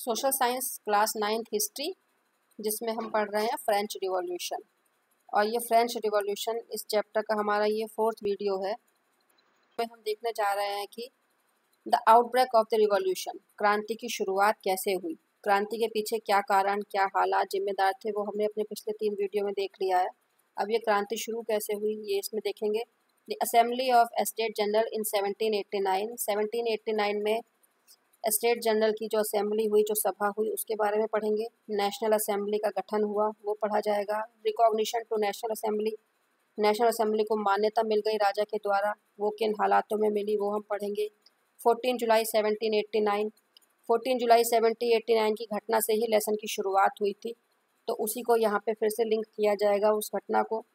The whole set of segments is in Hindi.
Social science class 9th history, जिसमें हम पढ़ रहे हैं फ्रेंच रिवॉल्यूशन। और ये फ्रेंच रिवॉल्यूशन इस चैप्टर का हमारा ये 4th वीडियो है। में हम देखने जा रहे हैं कि the outbreak of the revolution, क्रांति की शुरुआत कैसे हुई, क्रांति के पीछे क्या कारण, क्या हालात जिम्मेदार थे, वो हमने अपने पिछले 3 वीडियो में देख लिया है। अब ये क्रांति शुरू कैसे हुई ये इसमें देखेंगे। The assembly of state general in 1789 में स्टेट जनरल की जो असेंबली हुई, जो सभा हुई, उसके बारे में पढ़ेंगे। नेशनल असेंबली का गठन हुआ, वो पढ़ा जाएगा। Recognition to national assembly, national assembly को मान्यता मिल गई राजा के द्वारा, वो किन हालातों में मिली वो हम पढ़ेंगे। 14 जुलाई 1789, 14 जुलाई 1789 की घटना से ही लेसन की शुरुआत हुई थी, तो उसी को यहाँ पे फिर से लिंक किया जाएगा उस घटना को।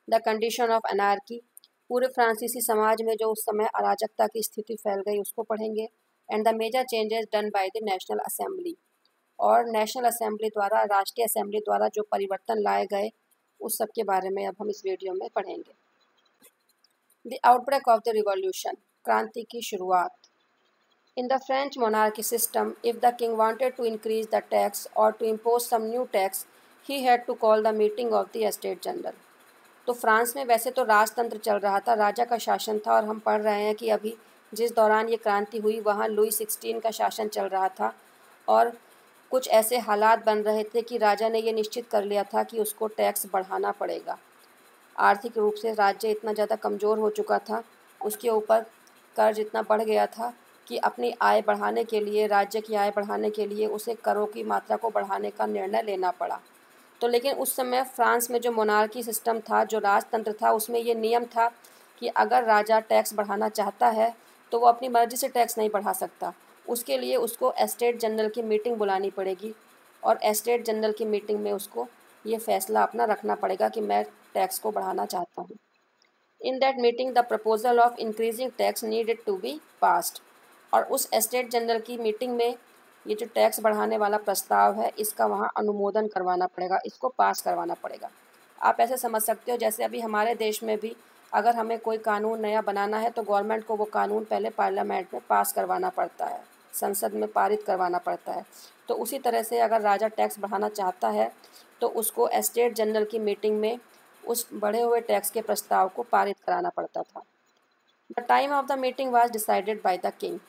द कंडीशन ऑफ अनार्की, पूरे फ्रांसीसी समाज में जो उस समय अराजकता की स्थिति फैल गई उसको पढ़ेंगे। And the major changes done by the national assembly, और नेशनल असेंबली द्वारा, राष्ट्रीय असेंबली द्वारा जो परिवर्तन लाए गए उस सब के बारे में अब हम इस वीडियो में पढ़ेंगे। The outbreak of the revolution, क्रांति की शुरुआत। In the French monarchy system, if the king wanted to increase the tax और to impose some new tax, he had to call the meeting of the state general. तो फ्रांस में वैसे तो राजतंत्र चल रहा था, राजा का शासन था, और हम पढ़ रहे हैं कि अभी जिस दौरान ये क्रांति हुई वहाँ लुई 16 का शासन चल रहा था, और कुछ ऐसे हालात बन रहे थे कि राजा ने ये निश्चित कर लिया था कि उसको टैक्स बढ़ाना पड़ेगा। आर्थिक रूप से राज्य इतना ज़्यादा कमज़ोर हो चुका था, उसके ऊपर कर्ज इतना बढ़ गया था कि अपनी आय बढ़ाने के लिए, राज्य की आय बढ़ाने के लिए उसे करों की मात्रा को बढ़ाने का निर्णय लेना पड़ा। तो लेकिन उस समय फ्रांस में जो मोनार्की सिस्टम था, जो राजतंत्र था, उसमें ये नियम था कि अगर राजा टैक्स बढ़ाना चाहता है तो वो अपनी मर्ज़ी से टैक्स नहीं बढ़ा सकता, उसके लिए उसको एस्टेट जनरल की मीटिंग बुलानी पड़ेगी, और एस्टेट जनरल की मीटिंग में उसको ये फैसला अपना रखना पड़ेगा कि मैं टैक्स को बढ़ाना चाहता हूँ। In that meeting the proposal of increasing tax needed to be passed, और उस एस्टेट जनरल की मीटिंग में ये जो टैक्स बढ़ाने वाला प्रस्ताव है इसका वहाँ अनुमोदन करवाना पड़ेगा, इसको पास करवाना पड़ेगा। आप ऐसे समझ सकते हो जैसे अभी हमारे देश में भी अगर हमें कोई कानून नया बनाना है तो गवर्नमेंट को वो कानून पहले पार्लियामेंट में पास करवाना पड़ता है, संसद में पारित करवाना पड़ता है। तो उसी तरह से अगर राजा टैक्स बढ़ाना चाहता है तो उसको एस्टेट जनरल की मीटिंग में उस बढ़े हुए टैक्स के प्रस्ताव को पारित कराना पड़ता था। The time of the meeting was decided by the king,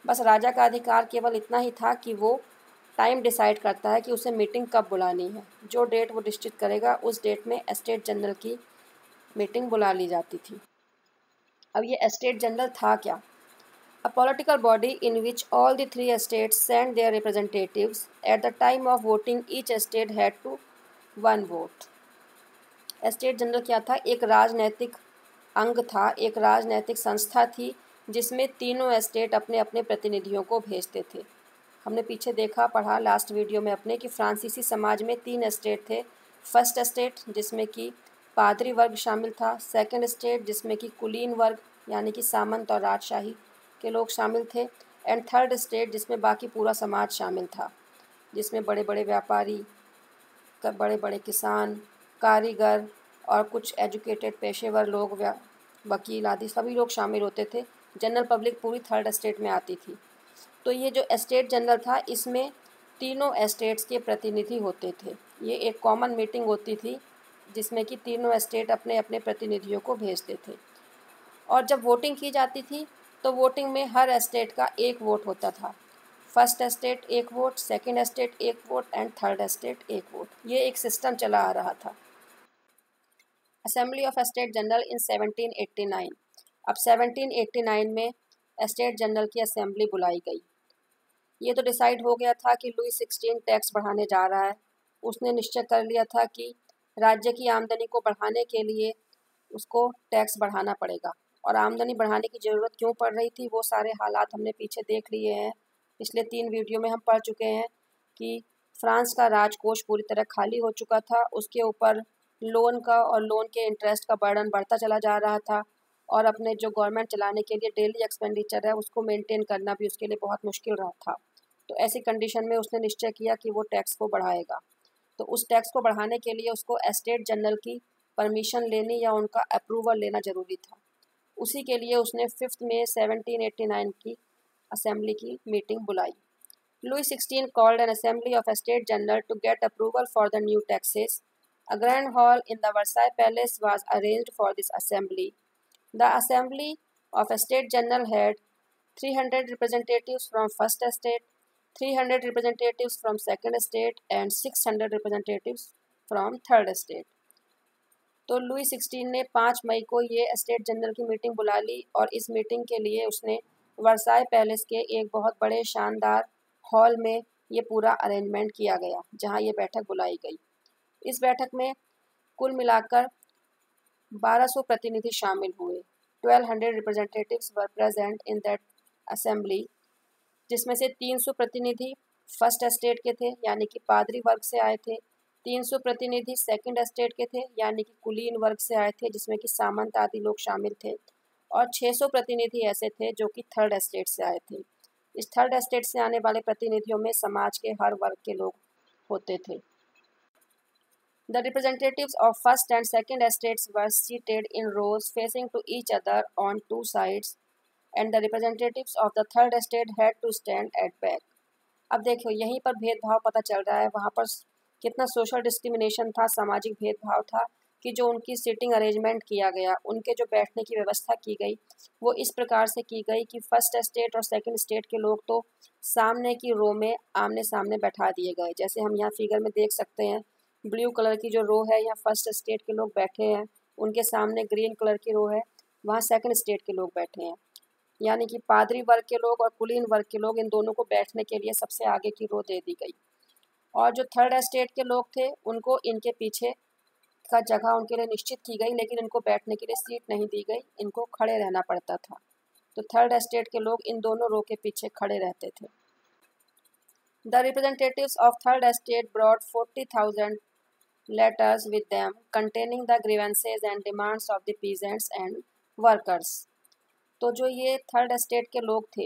बस राजा का अधिकार केवल इतना ही था कि वो टाइम डिसाइड करता है कि उसे मीटिंग कब बुलानी है। जो डेट वो निश्चित करेगा उस डेट में एस्टेट जनरल की मीटिंग बुला ली जाती थी। अब ये एस्टेट जनरल था क्या? A political body in which all the 3 estates sent their representatives at the time of voting, each estate had to 1 vote। Estate general क्या था? एक राजनैतिक अंग था, एक राजनैतिक संस्था थी जिसमें तीनों एस्टेट अपने अपने प्रतिनिधियों को भेजते थे। हमने पीछे देखा, पढ़ा लास्ट वीडियो में अपने कि फ्रांसीसी समाज में 3 एस्टेट थे। फर्स्ट एस्टेट जिसमें कि पादरी वर्ग शामिल था, सेकंड एस्टेट जिसमें कि कुलीन वर्ग यानी कि सामंत और राजशाही के लोग शामिल थे, एंड थर्ड एस्टेट जिसमें बाकी पूरा समाज शामिल था, जिसमें बड़े बड़े व्यापारी, बड़े बड़े किसान, कारीगर और कुछ एजुकेटेड पेशेवर लोग, वकील आदि सभी लोग शामिल होते थे। जनरल पब्लिक पूरी थर्ड एस्टेट में आती थी। तो ये जो एस्टेट जनरल था इसमें तीनों एस्टेट्स के प्रतिनिधि होते थे। ये एक कॉमन मीटिंग होती थी जिसमें कि तीनों एस्टेट अपने अपने प्रतिनिधियों को भेजते थे, और जब वोटिंग की जाती थी तो वोटिंग में हर एस्टेट का एक वोट होता था। फर्स्ट एस्टेट एक वोट, सेकंड एस्टेट एक वोट एंड थर्ड एस्टेट एक वोट। ये एक सिस्टम चला आ रहा था। Assembly of estate general in 1789, अब 1789 में एस्टेट जनरल की असेंबली बुलाई गई। ये तो डिसाइड हो गया था कि लुई 16 टैक्स बढ़ाने जा रहा है। उसने निश्चय कर लिया था कि राज्य की आमदनी को बढ़ाने के लिए उसको टैक्स बढ़ाना पड़ेगा, और आमदनी बढ़ाने की ज़रूरत क्यों पड़ रही थी वो सारे हालात हमने पीछे देख लिए हैं। पिछले 3 वीडियो में हम पढ़ चुके हैं कि फ्रांस का राजकोष पूरी तरह खाली हो चुका था, उसके ऊपर लोन का और लोन के इंटरेस्ट का बर्डन बढ़ता चला जा रहा था, और अपने जो गवर्नमेंट चलाने के लिए डेली एक्सपेंडिचर है उसको मेंटेन करना भी उसके लिए बहुत मुश्किल रहा था। तो ऐसी कंडीशन में उसने निश्चय किया कि वो टैक्स को बढ़ाएगा। तो उस टैक्स को बढ़ाने के लिए उसको एस्टेट जनरल की परमिशन लेनी या उनका अप्रूवल लेना ज़रूरी था। उसी के लिए उसने 5 मई 1789 की असेंबली की मीटिंग बुलाई। Louis XVI called an assembly of States General to get approval for the new taxes. A grand hall in the Versailles Palace was arranged for this assembly. The assembly of States General had 300 representatives from First Estate, 300 representatives from Second Estate and 600 representatives from Third Estate. तो लुई 16 ने 5 मई को ये स्टेट जनरल की मीटिंग बुला ली और इस मीटिंग के लिए उसने वर्साई पैलेस के एक बहुत बड़े शानदार हॉल में ये पूरा अरेंजमेंट किया गया जहाँ ये बैठक बुलाई गई। इस बैठक में कुल मिलाकर 1200 प्रतिनिधि शामिल हुए। 1200 representatives were present in that assembly, जिसमें से 300 प्रतिनिधि फर्स्ट एस्टेट के थे यानी कि पादरी वर्ग से आए थे, 300 प्रतिनिधि सेकंड एस्टेट के थे यानी कि कुलीन वर्ग से आए थे जिसमें कि सामंत आदि लोग शामिल थे, और 600 प्रतिनिधि ऐसे थे जो कि थर्ड एस्टेट से आए थे। इस थर्ड एस्टेट से आने वाले प्रतिनिधियों में समाज के हर वर्ग के लोग होते थे। The representatives of first and second estates were seated in rows facing to each other on two sides, and the representatives of the third estate had to stand at back. अब देखो यहीं पर भेदभाव पता चल रहा है, वहाँ पर कितना सोशल डिस्क्रिमिनेशन था, सामाजिक भेदभाव था कि जो उनकी सीटिंग अरेंजमेंट किया गया, उनके जो बैठने की व्यवस्था की गई वो इस प्रकार से की गई कि फर्स्ट एस्टेट और सेकंड स्टेट के लोग तो सामने की रो में आमने सामने बैठा दिए गए। जैसे हम यहाँ फिगर में देख सकते हैं, ब्लू कलर की जो रो है यहाँ फर्स्ट स्टेट के लोग बैठे हैं, उनके सामने ग्रीन कलर की रो है, वहाँ सेकंड स्टेट के लोग बैठे हैं। यानी कि पादरी वर्ग के लोग और कुलीन वर्ग के लोग, इन दोनों को बैठने के लिए सबसे आगे की रो दे दी गई, और जो थर्ड एस्टेट के लोग थे उनको इनके पीछे का जगह उनके लिए निश्चित की गई, लेकिन इनको बैठने के लिए सीट नहीं दी गई, इनको खड़े रहना पड़ता था। तो थर्ड एस्टेट के लोग इन दोनों रो के पीछे खड़े रहते थे। The representatives of third estate brought 40,000 letters with them containing the grievances and demands of the peasants and workers. तो जो ये थर्ड एस्टेट के लोग थे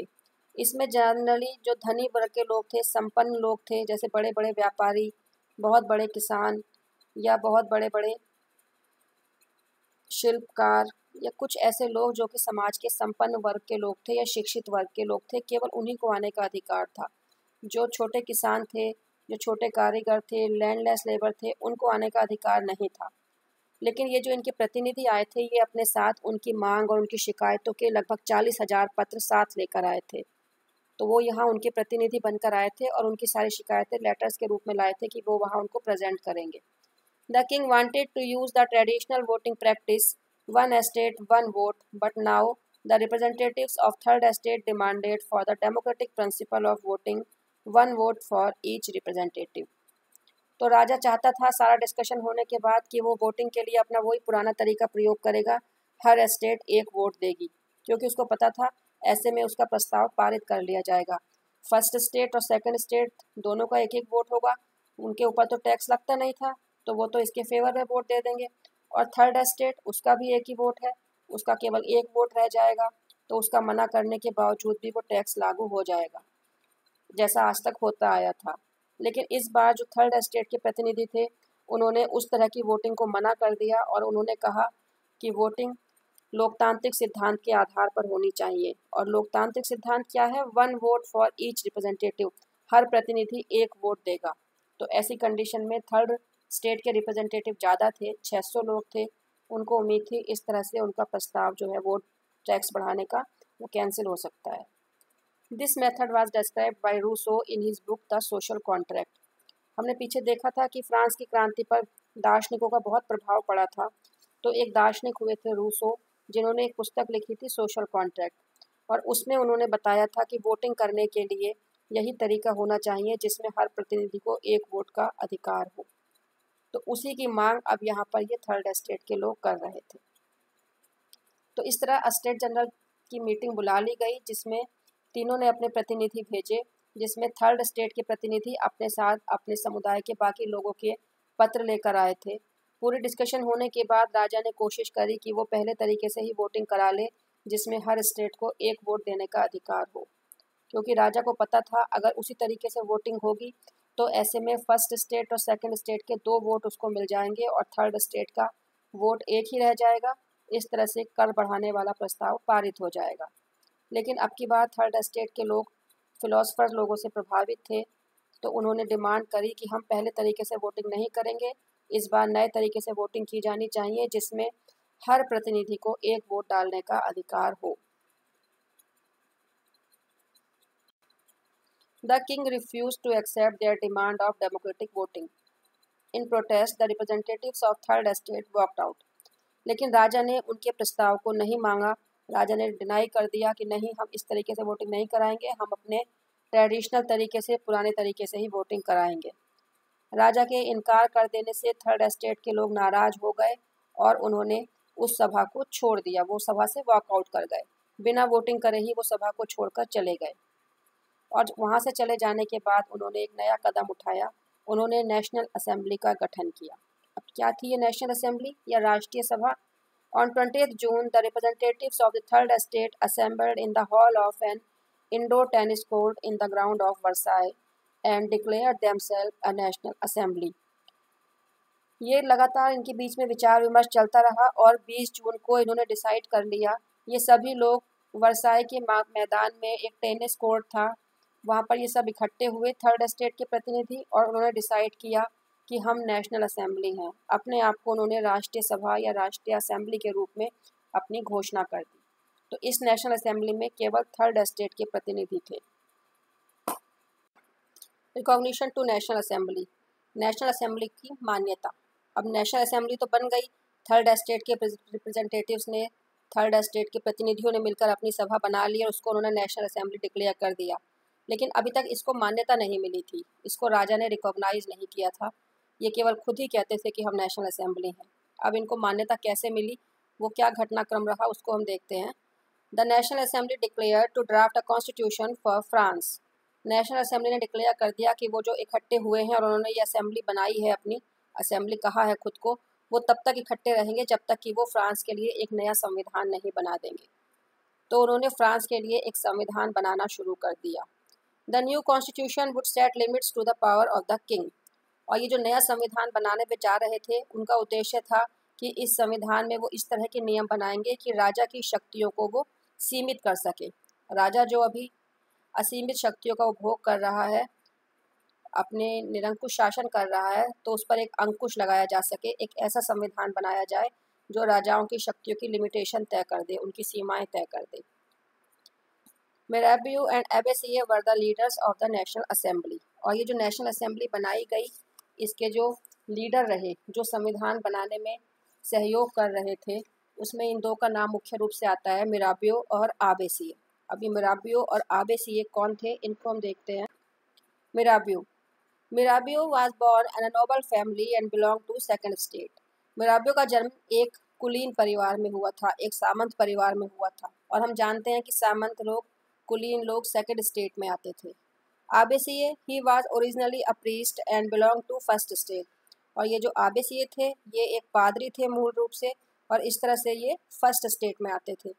इसमें जनरली जो धनी वर्ग के लोग थे, संपन्न लोग थे, जैसे बड़े बड़े व्यापारी, बहुत बड़े किसान या बहुत बड़े बड़े शिल्पकार या कुछ ऐसे लोग जो कि समाज के संपन्न वर्ग के लोग थे या शिक्षित वर्ग के लोग थे, केवल उन्हीं को आने का अधिकार था। जो छोटे किसान थे, जो छोटे कारीगर थे, लैंडलेस लेबर थे, उनको आने का अधिकार नहीं था। लेकिन ये जो इनके प्रतिनिधि आए थे ये अपने साथ उनकी मांग और उनकी शिकायतों के लगभग 40,000 पत्र साथ लेकर आए थे। तो वो यहाँ उनके प्रतिनिधि बनकर आए थे और उनकी सारी शिकायतें लेटर्स के रूप में लाए थे कि वो वहाँ उनको प्रेजेंट करेंगे। The king wanted to use the traditional voting practice, one estate one vote, but now the representatives of third estate demanded for the democratic principle of voting one vote for each representative. तो राजा चाहता था सारा डिस्कशन होने के बाद कि वो वोटिंग के लिए अपना वही पुराना तरीका प्रयोग करेगा, हर एस्टेट एक वोट देगी, क्योंकि उसको पता था ऐसे में उसका प्रस्ताव पारित कर लिया जाएगा। फर्स्ट स्टेट और सेकंड स्टेट दोनों का एक एक वोट होगा, उनके ऊपर तो टैक्स लगता नहीं था, तो वो तो इसके फेवर में वोट दे देंगे। और थर्ड एस्टेट उसका भी एक ही वोट है, उसका केवल एक वोट रह जाएगा, तो उसका मना करने के बावजूद भी वो टैक्स लागू हो जाएगा जैसा आज तक होता आया था। लेकिन इस बार जो थर्ड एस्टेट के प्रतिनिधि थे उन्होंने उस तरह की वोटिंग को मना कर दिया और उन्होंने कहा कि वोटिंग लोकतांत्रिक सिद्धांत के आधार पर होनी चाहिए। और लोकतांत्रिक सिद्धांत क्या है? One vote for each representative, हर प्रतिनिधि एक वोट देगा। तो ऐसी कंडीशन में थर्ड स्टेट के रिप्रेजेंटेटिव ज़्यादा थे, 600 लोग थे, उनको उम्मीद थी इस तरह से उनका प्रस्ताव जो है वोट टैक्स बढ़ाने का वो कैंसिल हो सकता है। This method was described by Rousseau in his book the social contract. हमने पीछे देखा था कि फ्रांस की क्रांति पर दार्शनिकों का बहुत प्रभाव पड़ा था, तो एक दार्शनिक हुए थे रूसो जिन्होंने एक पुस्तक लिखी थी सोशल कॉन्ट्रैक्ट, और उसमें उन्होंने बताया था कि वोटिंग करने के लिए यही तरीका होना चाहिए जिसमें हर प्रतिनिधि को एक वोट का अधिकार हो। तो उसी की मांग अब यहाँ पर ये थर्ड एस्टेट के लोग कर रहे थे। तो इस तरह स्टेट जनरल की मीटिंग बुला ली गई जिसमें तीनों ने अपने प्रतिनिधि भेजे, जिसमें थर्ड स्टेट के प्रतिनिधि अपने साथ अपने समुदाय के बाकी लोगों के पत्र लेकर आए थे। पूरी डिस्कशन होने के बाद राजा ने कोशिश करी कि वो पहले तरीके से ही वोटिंग करा ले जिसमें हर स्टेट को एक वोट देने का अधिकार हो, क्योंकि राजा को पता था अगर उसी तरीके से वोटिंग होगी तो ऐसे में फर्स्ट स्टेट और सेकंड स्टेट के 2 वोट उसको मिल जाएंगे और थर्ड स्टेट का वोट एक ही रह जाएगा। इस तरह से कर बढ़ाने वाला प्रस्ताव पारित हो जाएगा। लेकिन अब की बार थर्ड स्टेट के लोग फिलोसफर्स लोगों से प्रभावित थे, तो उन्होंने डिमांड करी कि हम पहले तरीके से वोटिंग नहीं करेंगे, इस बार नए तरीके से वोटिंग की जानी चाहिए जिसमें हर प्रतिनिधि को एक वोट डालने का अधिकार हो। The king refused to accept their demand of democratic voting. In protest, the representatives of third estate walked out. लेकिन राजा ने उनके प्रस्ताव को नहीं मांगा। राजा ने डिनाई कर दिया कि नहीं, हम इस तरीके से वोटिंग नहीं कराएंगे, हम अपने ट्रेडिशनल तरीके से, पुराने तरीके से ही वोटिंग कराएंगे। राजा के इनकार कर देने से थर्ड एस्टेट के लोग नाराज हो गए और उन्होंने उस सभा को छोड़ दिया। वो सभा से वॉकआउट कर गए, बिना वोटिंग करे ही वो सभा को छोड़कर चले गए। और वहाँ से चले जाने के बाद उन्होंने एक नया कदम उठाया, उन्होंने नेशनल असेंबली का गठन किया। अब क्या थी ये नेशनल असेंबली या राष्ट्रीय सभा? On 20 June the representatives of the third estate assembled in the hall of an indoor tennis court in the ground of Versailles and declared themselves a national assembly. ये लगातार इनके बीच में विचार विमर्श चलता रहा और 20 जून को इन्होंने डिसाइड कर लिया। ये सभी लोग वर्साई के मैदान में, एक टेनिस कोर्ट था, वहाँ पर ये सब इकट्ठे हुए थर्ड एस्टेट के प्रतिनिधि, और उन्होंने डिसाइड किया कि हम नेशनल असेंबली हैं। अपने आप को उन्होंने राष्ट्रीय सभा या राष्ट्रीय असेंबली के रूप में अपनी घोषणा कर दी। तो इस नेशनल असेंबली में केवल थर्ड एस्टेट के प्रतिनिधि थे। Recognition to national assembly, national assembly की मान्यता। अब नेशनल असेंबली तो बन गई, थर्ड एस्टेट के रिप्रेजेंटेटिव्स ने, थर्ड एस्टेट के प्रतिनिधियों ने मिलकर अपनी सभा बना ली और उसको उन्होंने नेशनल असेंबली डिक्लेयर कर दिया। लेकिन अभी तक इसको मान्यता नहीं मिली थी, इसको राजा ने रिकॉग्नाइज नहीं किया था। ये केवल खुद ही कहते थे कि हम नेशनल असेंबली हैं। अब इनको मान्यता कैसे मिली, वो क्या घटनाक्रम रहा, उसको हम देखते हैं। The national assembly declare to draft a constitution for France. National assembly ने डिक्लेयर कर दिया कि वो जो इकट्ठे हुए हैं और उन्होंने ये असेंबली बनाई है, अपनी असेंबली कहा है खुद को, वो तब तक इकट्ठे रहेंगे जब तक कि वो फ्रांस के लिए एक नया संविधान नहीं बना देंगे। तो उन्होंने फ्रांस के लिए एक संविधान बनाना शुरू कर दिया। The new constitution would set limits to the power of the king. और ये जो नया संविधान बनाने पे जा रहे थे, उनका उद्देश्य था कि इस संविधान में वो इस तरह के नियम बनाएंगे कि राजा की शक्तियों को वो सीमित कर सके। राजा जो अभी असीमित शक्तियों का उपभोग कर रहा है, अपने निरंकुश शासन कर रहा है, तो उस पर एक अंकुश लगाया जा सके। एक ऐसा संविधान बनाया जाए जो राजाओं की शक्तियों की लिमिटेशन तय कर दे, उनकी सीमाएं तय कर दे। Mirabeau and Abbe Sieyes were the leaders of the national assembly. और ये जो नेशनल असेंबली बनाई गई, इसके जो लीडर रहे, जो संविधान बनाने में सहयोग कर रहे थे, उसमें इन दो का नाम मुख्य रूप से आता है, मिराबियो और आबेसिए। अभी मिराबियो और आबेसिए कौन थे, इनको हम देखते हैं। Mirabeau was born in a noble family and belong to second state. मिराबियो का जन्म एक कुलीन परिवार में हुआ था, एक सामंत परिवार में हुआ था, और हम जानते हैं कि सामंत लोग, कुलीन लोग सेकंड स्टेट में आते थे। Abbe Sieyes, he was originally a priest and belong to first state. और ये जो आबेसिए थे, ये एक पादरी थे मूल रूप से, और इस तरह से ये फर्स्ट स्टेट में आते थे।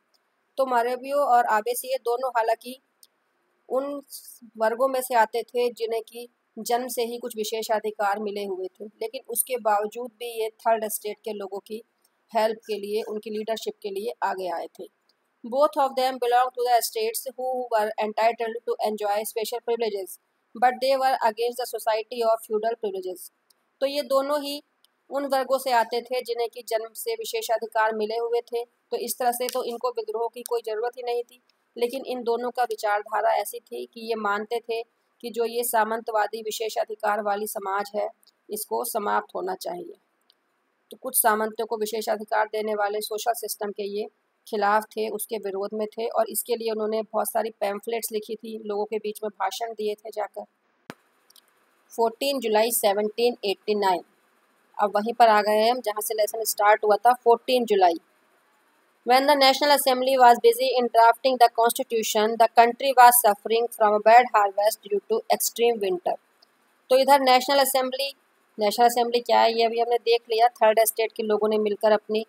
तो मिराबियो और आबेसिए दोनों हालांकि उन वर्गों में से आते थे जिन्हें की जन्म से ही कुछ विशेषाधिकार मिले हुए थे, लेकिन उसके बावजूद भी ये थर्ड स्टेट के लोगों की हेल्प के लिए, उनकी लीडरशिप के लिए आगे आए थे। Both of them belonged to the estates who were entitled to enjoy special privileges, but they were against the society of feudal privileges. तो ये दोनों ही उन वर्गों से आते थे जिन्हें कि जन्म से विशेषाधिकार मिले हुए थे, तो इस तरह से तो इनको विद्रोह की कोई ज़रूरत ही नहीं थी। लेकिन इन दोनों का विचारधारा ऐसी थी कि ये मानते थे कि जो ये सामंतवादी विशेषाधिकार वाली समाज है, इसको समाप्त होना चाहिए। तो कुछ सामंतों को विशेषाधिकार देने वाले सोशल सिस्टम के ये खिलाफ थे, उसके विरोध में थे, और इसके लिए उन्होंने बहुत सारी पैम्फलेट्स लिखी थी, लोगों के बीच में भाषण दिए थे जाकर। 14 जुलाई 1789। अब वहीं पर आ गए हैं हम जहाँ से लेसन स्टार्ट हुआ था, 14 जुलाई। When the National Assembly was busy in drafting the Constitution, the country was suffering from a bad harvest due to extreme winter. तो इधर नेशनल असेंबली क्या है ये अभी हमने देख लिया। थर्ड एस्टेट के लोगों ने मिलकर अपनी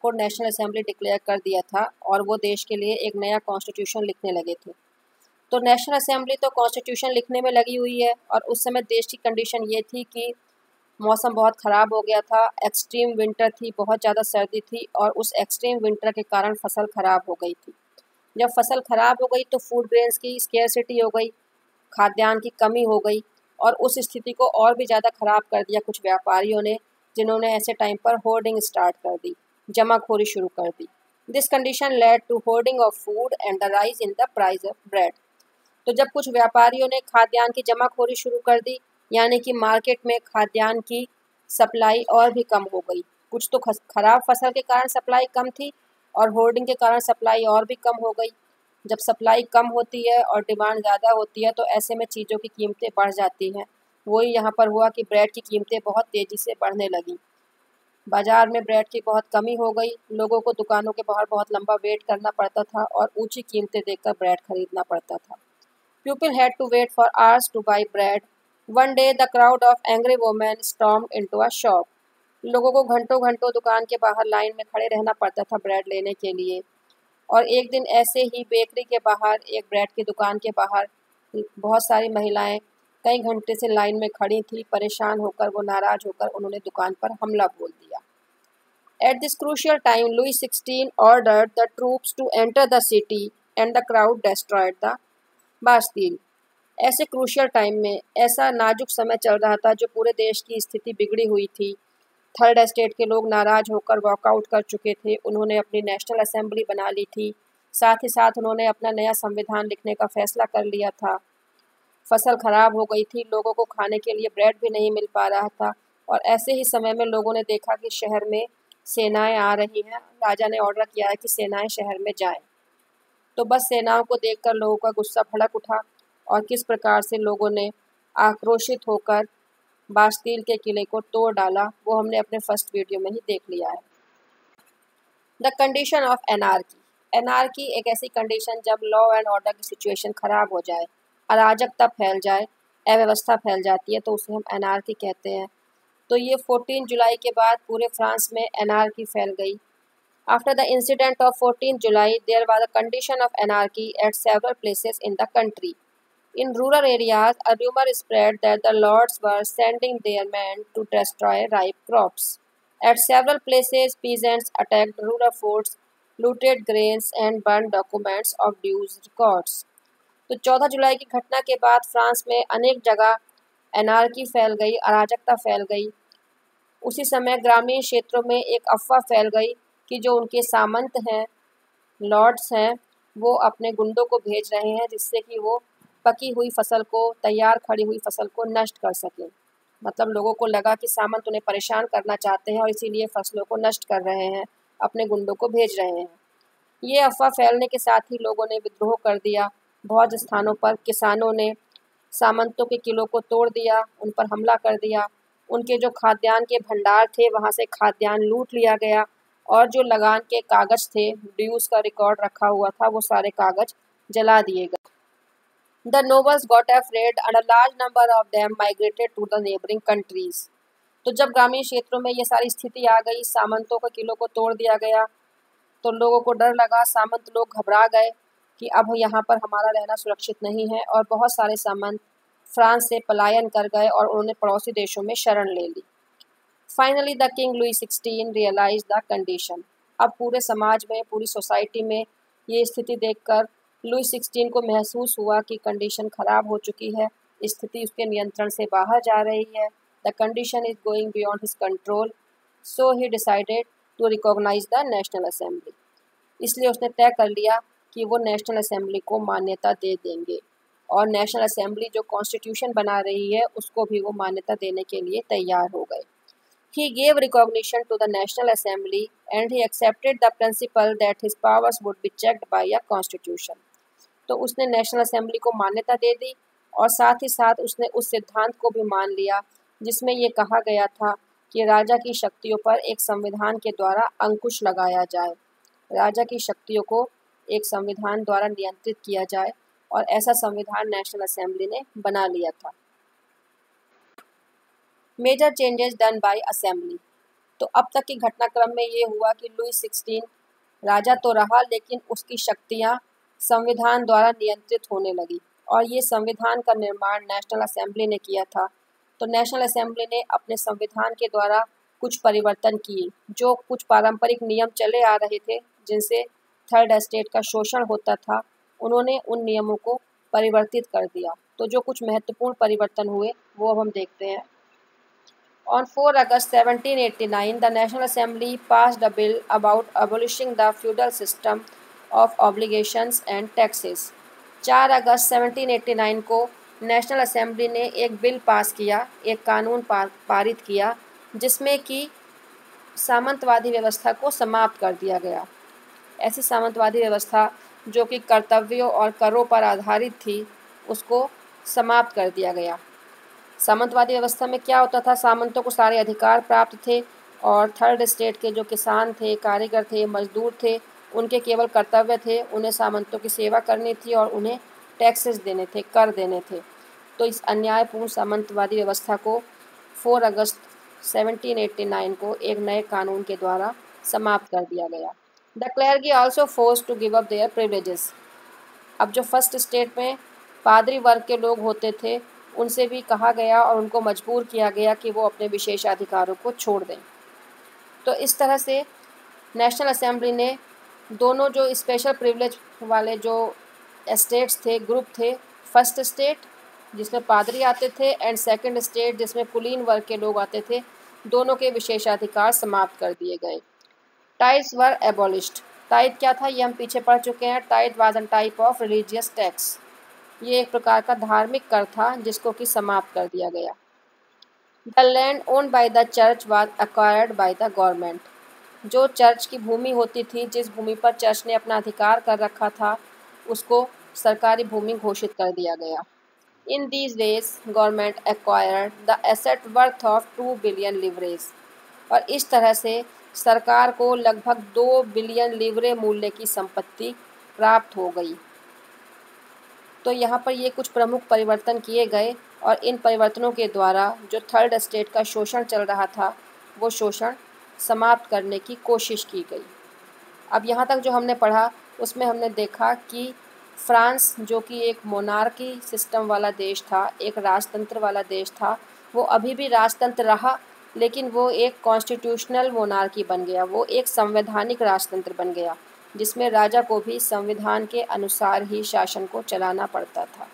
को नेशनल असेंबली डिक्लेयर कर दिया था और वो देश के लिए एक नया कॉन्स्टिट्यूशन लिखने लगे थे। तो नेशनल असेंबली तो कॉन्स्टिट्यूशन लिखने में लगी हुई है, और उस समय देश की कंडीशन ये थी कि मौसम बहुत ख़राब हो गया था, एक्सट्रीम विंटर थी, बहुत ज़्यादा सर्दी थी, और उस एक्सट्रीम विंटर के कारण फसल ख़राब हो गई थी। जब फसल ख़राब हो गई तो फूड ग्रेन्स की स्केर्सिटी हो गई, खाद्यान्न की कमी हो गई और उस स्थिति को और भी ज़्यादा ख़राब कर दिया कुछ व्यापारियों ने, जिन्होंने ऐसे टाइम पर होर्डिंग स्टार्ट कर दी, जमाखोरी शुरू कर दी। This condition led to hoarding of food and the rise in the price of bread. तो जब कुछ व्यापारियों ने खाद्यान्न की जमाखोरी शुरू कर दी, यानी कि मार्केट में खाद्यान्न की सप्लाई और भी कम हो गई। कुछ तो खराब फसल के कारण सप्लाई कम थी और होर्डिंग के कारण सप्लाई और भी कम हो गई। जब सप्लाई कम होती है और डिमांड ज़्यादा होती है तो ऐसे में चीज़ों की कीमतें बढ़ जाती हैं। वही यहाँ पर हुआ कि ब्रेड की कीमतें बहुत तेज़ी से बढ़ने लगीं। बाज़ार में ब्रेड की बहुत कमी हो गई, लोगों को दुकानों के बाहर बहुत लंबा वेट करना पड़ता था और ऊंची कीमतें देखकर ब्रेड खरीदना पड़ता था। People had to wait for hours to buy bread. One day, the crowd of angry women stormed into a shop. लोगों को घंटों घंटों दुकान के बाहर लाइन में खड़े रहना पड़ता था ब्रेड लेने के लिए। और एक दिन ऐसे ही बेकरी के बाहर, एक ब्रेड की दुकान के बाहर बहुत सारी महिलाएं कई घंटे से लाइन में खड़ी थी। परेशान होकर, वो नाराज़ होकर उन्होंने दुकान पर हमला बोल दिया। At this crucial time, Louis XVI ordered the troops to enter the city and the crowd destroyed the Bastille. ऐसे क्रूशियल टाइम में, ऐसा नाजुक समय चल रहा था जो पूरे देश की स्थिति बिगड़ी हुई थी। थर्ड एस्टेट के लोग नाराज़ होकर वॉकआउट कर चुके थे। उन्होंने अपनी नेशनल असेंबली बना ली थी। साथ ही साथ उन्होंने अपना नया संविधान लिखने का फैसला कर लिया था। फसल खराब हो गई थी, लोगों को खाने के लिए ब्रेड भी नहीं मिल पा रहा था। और ऐसे ही समय में लोगों ने देखा कि शहर में सेनाएं आ रही हैं। राजा ने ऑर्डर किया है कि सेनाएं शहर में जाएं। तो बस सेनाओं को देखकर लोगों का गुस्सा भड़क उठा और किस प्रकार से लोगों ने आक्रोशित होकर बास्तील के किले को तोड़ डाला, वो हमने अपने फर्स्ट वीडियो में ही देख लिया है। The condition of anarchy. Anarchy एक ऐसी कंडीशन जब लॉ एंड ऑर्डर की सिचुएशन खराब हो जाए, अराजकता फैल जाए, अव्यवस्था फैल जाती है, तो उसे हम एनार्की कहते हैं। तो ये 14 जुलाई के बाद पूरे फ्रांस में एनार्की फैल गई। After the incident of 14 July, there was a condition of anarchy at several places in the country. In rural areas, a rumor spread that the lords were sending their men to destroy ripe crops. At several places, peasants attacked rural forts, looted grains, and burned documents of dues records. तो 14 जुलाई की घटना के बाद फ्रांस में अनेक जगह एनार्की फैल गई, अराजकता फैल गई। उसी समय ग्रामीण क्षेत्रों में एक अफवाह फैल गई कि जो उनके सामंत हैं, लॉर्ड्स हैं, वो अपने गुंडों को भेज रहे हैं जिससे कि वो पकी हुई फसल को, तैयार खड़ी हुई फसल को नष्ट कर सकें। मतलब लोगों को लगा कि सामंत उन्हें परेशान करना चाहते हैं और इसीलिए फसलों को नष्ट कर रहे हैं, अपने गुंडों को भेज रहे हैं। ये अफवाह फैलने के साथ ही लोगों ने विद्रोह कर दिया। बहुत स्थानों पर किसानों ने सामंतों के किलों को तोड़ दिया, उन पर हमला कर दिया। उनके जो खाद्यान्न के भंडार थे, वहाँ से खाद्यान्न लूट लिया गया और जो लगान के कागज़ थे, ड्यूज़ का रिकॉर्ड रखा हुआ था, वो सारे कागज़ जला दिए गए। The nobles got afraid and a large number of them migrated to the neighbouring countries. तो जब ग्रामीण क्षेत्रों में ये सारी स्थिति आ गई, सामंतों के किलों को तोड़ दिया गया, तो लोगों को डर लगा। सामंत लोग घबरा गए कि अब यहाँ पर हमारा रहना सुरक्षित नहीं है और बहुत सारे सामंत फ्रांस से पलायन कर गए और उन्होंने पड़ोसी देशों में शरण ले ली। Finally the king Louis 16 realise the condition. अब पूरे समाज में, पूरी सोसाइटी में ये स्थिति देखकर लुई 16 को महसूस हुआ कि कंडीशन ख़राब हो चुकी है, स्थिति उसके नियंत्रण से बाहर जा रही है। The condition is going beyond his control, so he decided to recognise the national assembly. इसलिए उसने तय कर लिया कि वो नेशनल असेंबली को मान्यता दे देंगे और नेशनल असेंबली जो कॉन्स्टिट्यूशन बना रही है उसको भी वो मान्यता देने के लिए तैयार हो गए। He gave recognition to the National Assembly and he accepted the principle that his powers would be checked by a constitution. तो उसने नेशनल असेंबली को मान्यता दे दी और साथ ही साथ उसने उस सिद्धांत को भी मान लिया जिसमें ये कहा गया था कि राजा की शक्तियों पर एक संविधान के द्वारा अंकुश लगाया जाए। राजा की शक्तियों को एक संविधान द्वारा नियंत्रित किया जाए और ऐसा संविधान नेशनल असेंबली ने बना लिया था। Major changes done by assembly. तो अब तक की घटनाक्रम में ये हुआ कि लुई 16 राजा तो रहा लेकिन उसकी शक्तियाँ संविधान द्वारा नियंत्रित होने लगी और ये संविधान का निर्माण नेशनल असेंबली ने किया था। तो नेशनल असेंबली ने अपने संविधान के द्वारा कुछ परिवर्तन किए। जो कुछ पारंपरिक नियम चले आ रहे थे जिनसे थर्ड एस्टेट का शोषण होता था, उन्होंने उन नियमों को परिवर्तित कर दिया। तो जो कुछ महत्वपूर्ण परिवर्तन हुए वो अब हम देखते हैं। On 4 August 1789, the National Assembly passed a bill about abolishing the feudal system of obligations and taxes. 4 अगस्त 1789 को नेशनल असेंबली ने एक बिल पास किया, एक कानून पारित किया, जिसमें कि सामंतवादी व्यवस्था को समाप्त कर दिया गया। ऐसी सामंतवादी व्यवस्था जो कि कर्तव्यों और करों पर आधारित थी, उसको समाप्त कर दिया गया। सामंतवादी व्यवस्था में क्या होता था, सामंतों को सारे अधिकार प्राप्त थे और थर्ड स्टेट के जो किसान थे, कारीगर थे, मजदूर थे, उनके केवल कर्तव्य थे उन्हें सामंतों की सेवा करनी थी और उन्हें टैक्सेस देने थे, कर देने थे। तो इस अन्यायपूर्ण सामंतवादी व्यवस्था को 4 अगस्त 1789 को एक नए कानून के द्वारा समाप्त कर दिया गया। The clergy also force to give up their privileges. अब जो फर्स्ट स्टेट में पादरी वर्ग के लोग होते थे उनसे भी कहा गया और उनको मजबूर किया गया कि वो अपने विशेषाधिकारों को छोड़ दें। तो इस तरह से नेशनल असेंबली ने दोनों जो स्पेशल प्रिविलेज वाले जो स्टेट्स थे, ग्रुप थे, फर्स्ट स्टेट जिसमें पादरी आते थे एंड सेकंड स्टेट जिसमें कुलीन वर्ग के लोग आते थे, दोनों के विशेषाधिकार समाप्त कर दिए गए। टाइट्स वर एबॉलिश्ड। टाइट क्या था ये हम पीछे पढ़ चुके हैं। Tight was an type of religious tax. ये एक प्रकार का धार्मिक कर था जिसको कि समाप्त कर दिया गया। The land owned by the church was acquired by the government. जो चर्च की भूमि होती थी, जिस भूमि पर चर्च ने अपना अधिकार कर रखा था, उसको सरकारी भूमि घोषित कर दिया गया। In these veg government acquired the asset worth of 2 billion leverage. और इस तरह से सरकार को लगभग 2 बिलियन लिवरे मूल्य की संपत्ति प्राप्त हो गई। तो यहाँ पर ये कुछ प्रमुख परिवर्तन किए गए और इन परिवर्तनों के द्वारा जो थर्ड स्टेट का शोषण चल रहा था वो शोषण समाप्त करने की कोशिश की गई। अब यहाँ तक जो हमने पढ़ा उसमें हमने देखा कि फ्रांस जो कि एक मोनार्की सिस्टम वाला देश था, एक राजतंत्र वाला देश था, वो अभी भी राजतंत्र रहा, लेकिन वो एक कॉन्स्टिट्यूशनल मोनार्की बन गया, वो एक संवैधानिक राजतंत्र बन गया जिसमें राजा को भी संविधान के अनुसार ही शासन को चलाना पड़ता था।